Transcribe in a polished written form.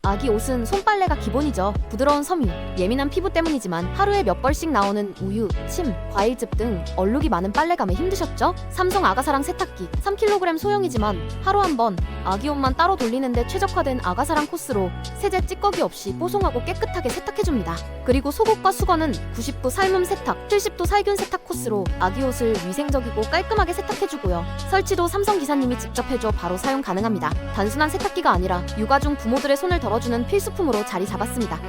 아기 옷은 손빨래가 기본이죠. 부드러운 섬유, 예민한 피부 때문이지만 하루에 몇 벌씩 나오는 우유, 침, 과일즙 등 얼룩이 많은 빨래감에 힘드셨죠? 삼성 아가사랑 세탁기 3kg 소형이지만 하루 한 번 아기 옷만 따로 돌리는데 최적화된 아가사랑 코스로 세제 찌꺼기 없이 뽀송하고 깨끗하게 세탁해줍니다. 그리고 속옷과 수건은 90도 삶음 세탁, 70도 살균 세탁 코스로 아기 옷을 위생적이고 깔끔하게 세탁해주고요. 설치도 삼성 기사님이 직접 해줘 바로 사용 가능합니다. 단순한 세탁기가 아니라 육아 중 부모들의 손을 덜어주는 필수품으로 자리 잡았습니다.